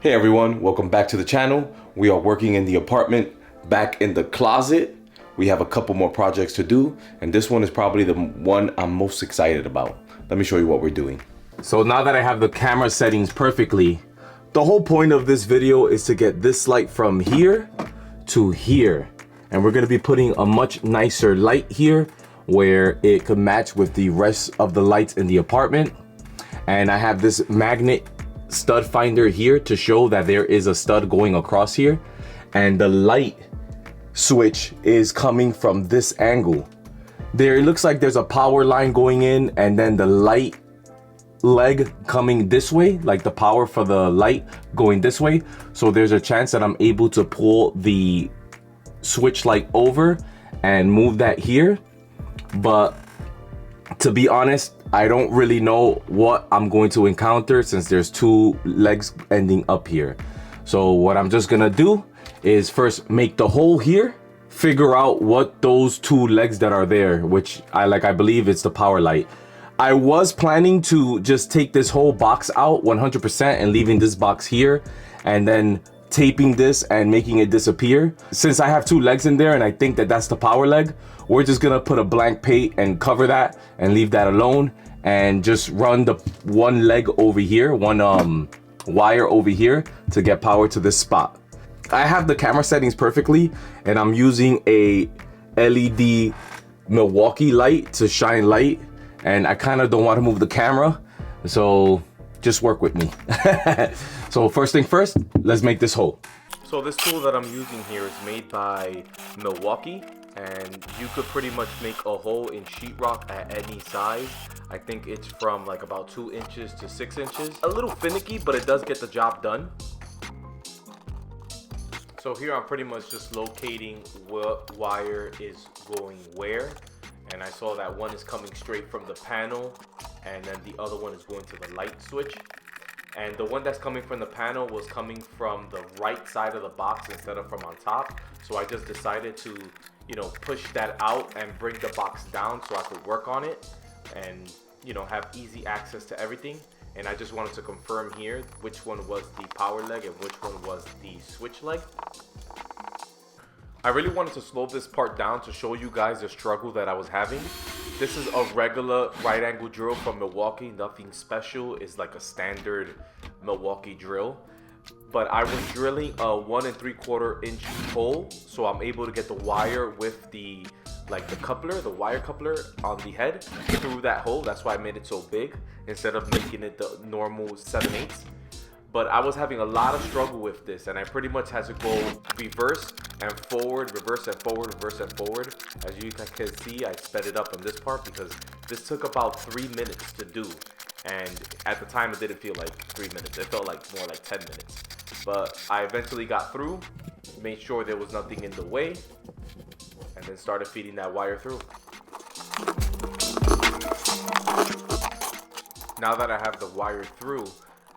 Hey everyone, welcome back to the channel. We are working in the apartment, back in the closet. We have a couple more projects to do, and this one is probably the one I'm most excited about. Let me show you what we're doing. So now that I have the camera settings perfectly, the whole point of this video is to get this light from here to here. And we're gonna be putting a much nicer light here where it could match with the rest of the lights in the apartment. And I have this magnet stud finder here to show that there is a stud going across here, and the light switch is coming from this angle. There, it looks like there's a power line going in, and then the light leg coming this way, like the power for the light going this way. So there's a chance that I'm able to pull the switch light over and move that here. But to be honest, I don't really know what I'm going to encounter since there's two legs ending up here. So what I'm just gonna do is first make the hole here, figure out what those two legs that are there, which I believe it's the power light. I was planning to just take this whole box out 100% and leaving this box here and then taping this and making it disappear. Since I have two legs in there and I think that that's the power leg, we're just gonna put a blank paint and cover that and leave that alone and just run the one leg over here, one wire over here to get power to this spot. I have the camera settings perfectly and I'm using a LED Milwaukee light to shine light, and I kind of don't want to move the camera, so just work with me. So first thing first, let's make this hole. So this tool that I'm using here is made by Milwaukee, and you could pretty much make a hole in sheetrock at any size. I think it's from like about 2 inches to 6 inches. A little finicky, but it does get the job done. So here I'm pretty much just locating what wire is going where. And I saw that one is coming straight from the panel, and then the other one is going to the light switch. And the one that's coming from the panel was coming from the right side of the box instead of from on top. So I just decided to, push that out and bring the box down so I could work on it and, have easy access to everything. And I just wanted to confirm here which one was the power leg and which one was the switch leg. I really wanted to slow this part down to show you guys the struggle that I was having. This is a regular right angle drill from Milwaukee, nothing special. It's like a standard Milwaukee drill. But I was drilling a 1 3/4 inch hole, so I'm able to get the wire with the coupler, the wire coupler on the head through that hole. That's why I made it so big instead of making it the normal 7/8. But I was having a lot of struggle with this, and I pretty much had to go reverse and forward, reverse and forward, reverse and forward. As you can see, I sped it up on this part because this took about 3 minutes to do. And at the time, it didn't feel like 3 minutes. It felt like more like 10 minutes. But I eventually got through, made sure there was nothing in the way, and then started feeding that wire through. Now that I have the wire through,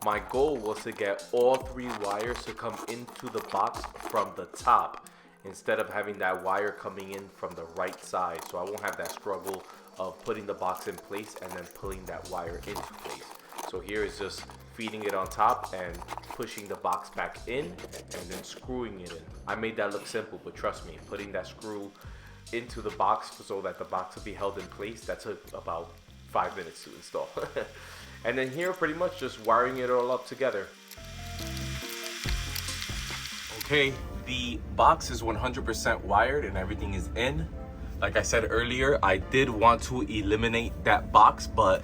my goal was to get all 3 wires to come into the box from the top instead of having that wire coming in from the right side, so I won't have that struggle of putting the box in place and then pulling that wire into place. So here is just feeding it on top and pushing the box back in and then screwing it in. I made that look simple, but trust me, putting that screw into the box so that the box would be held in place, that took about 5 minutes to install. And then here, pretty much just wiring it all up together. Okay, the box is 100% wired and everything is in. Like I said earlier, I did want to eliminate that box, but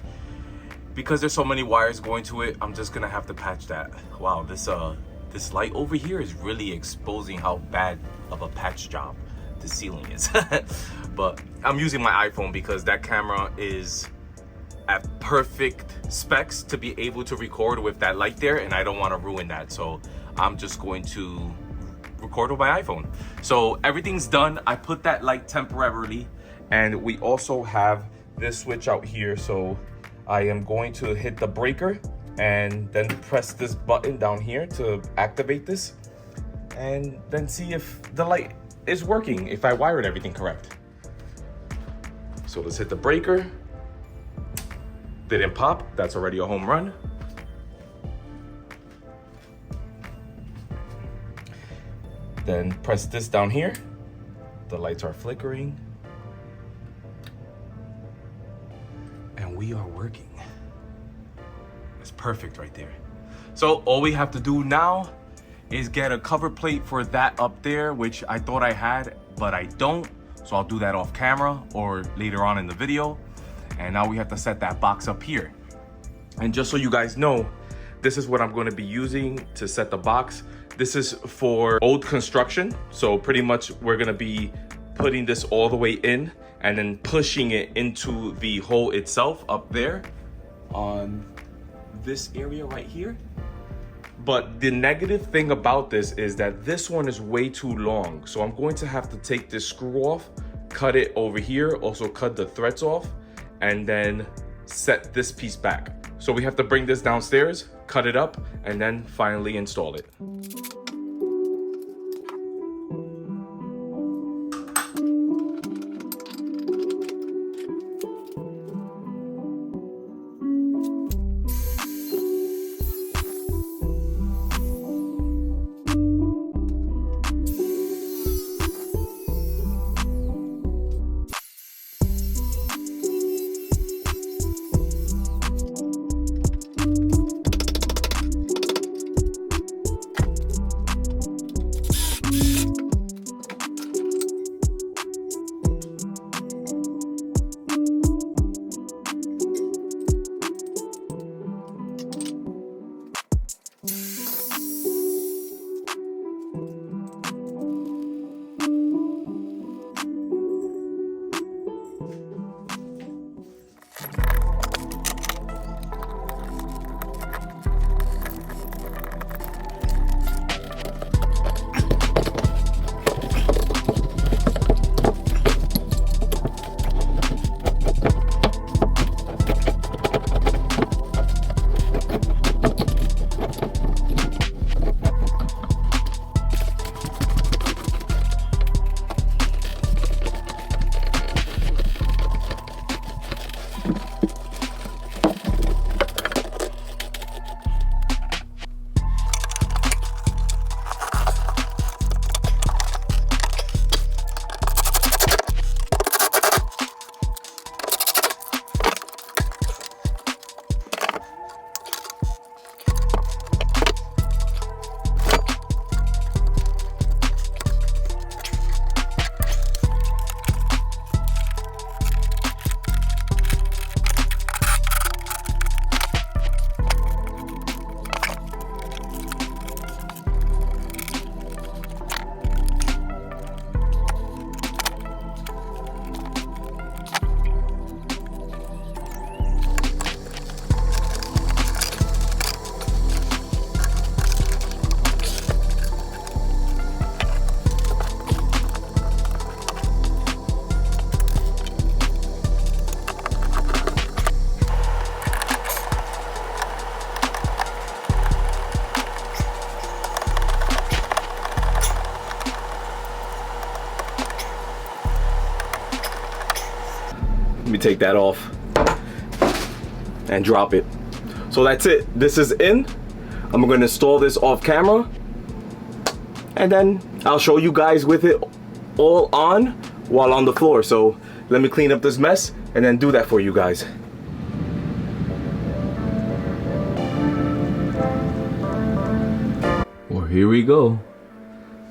because there's so many wires going to it, I'm just gonna have to patch that. Wow, this light over here is really exposing how bad of a patch job the ceiling is. But I'm using my iPhone because that camera is at perfect specs to be able to record with that light there, and I don't want to ruin that, so I'm just going to record with my iPhone. So everything's done. I put that light temporarily, and we also have this switch out here, so I am going to hit the breaker and then press this button down here to activate this, and then see if the light is working, if I wired everything correct. So let's hit the breaker. Didn't pop, that's already a home run. Then press this down here. The lights are flickering. And we are working. It's perfect right there. So all we have to do now is get a cover plate for that up there, which I thought I had, but I don't. So I'll do that off camera or later on in the video. And now we have to set that box up here. And just so you guys know, this is what I'm going to be using to set the box. This is for old construction. So pretty much we're going to be putting this all the way in and then pushing it into the hole itself up there on this area right here. But the negative thing about this is that this one is way too long. So I'm going to have to take this screw off, cut it over here, also cut the threads off, and then set this piece back. So we have to bring this downstairs, cut it up, and then finally install it. Let me take that off and drop it. So that's it. This is in. I'm going to install this off camera, and then I'll show you guys with it all on while on the floor. So let me clean up this mess and then do that for you guys. Well, here we go.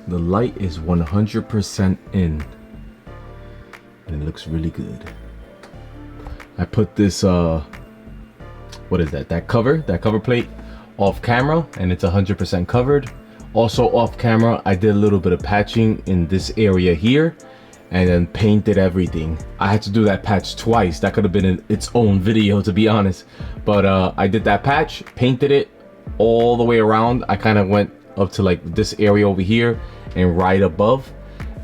The light is 100% in, and it looks really good. I put this what is that cover plate off camera, and it's 100% covered. Also off camera, I did a little bit of patching in this area here and then painted everything. I had to do that patch twice. That could have been in its own video, to be honest, but I did that patch, painted it all the way around. I kind of went up to like this area over here and right above,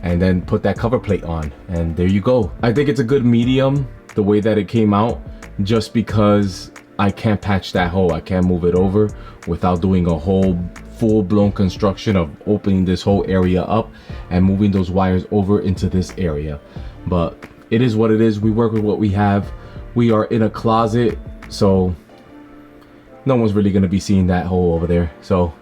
and then put that cover plate on, and there you go. I think it's a good medium the way that it came out, just because I can't patch that hole. I can't move it over without doing a whole full-blown construction of opening this whole area up and moving those wires over into this area. But it is what it is. We work with what we have. We are in a closet, so no one's really going to be seeing that hole over there. So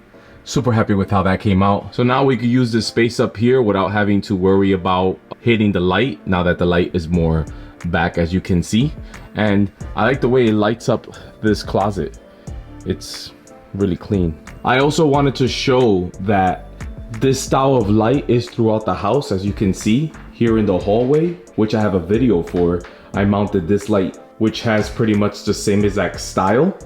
Super happy with how that came out. So now we can use this space up here without having to worry about hitting the light, now that the light is more back, as you can see. And I like the way it lights up this closet. It's really clean. I also wanted to show that this style of light is throughout the house. As you can see here in the hallway, which I have a video for, I mounted this light, which has pretty much the same exact style.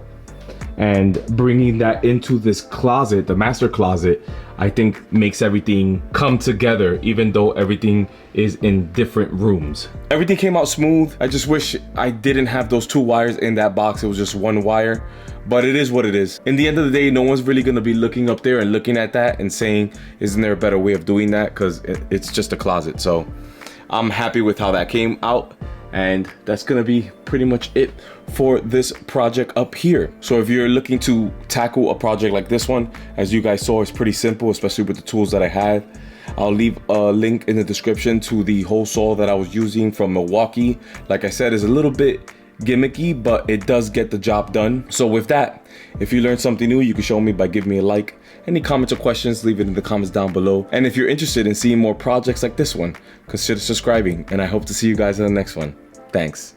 And bringing that into this closet, the master closet, I think makes everything come together, even though everything is in different rooms. Everything came out smooth. I just wish I didn't have those 2 wires in that box. It was just 1 wire, but it is what it is. In the end of the day, no one's really gonna be looking up there and looking at that and saying, isn't there a better way of doing that? Because it's just a closet. So I'm happy with how that came out. And that's gonna be pretty much it for this project up here. So if you're looking to tackle a project like this one, as you guys saw, it's pretty simple, especially with the tools that I had. I'll leave a link in the description to the hole saw that I was using from Milwaukee. Like I said, it's a little bit gimmicky, but it does get the job done. So with that, if you learned something new, you can show me by giving me a like. Any comments or questions, leave it in the comments down below. And if you're interested in seeing more projects like this one, consider subscribing, and I hope to see you guys in the next one. Thanks.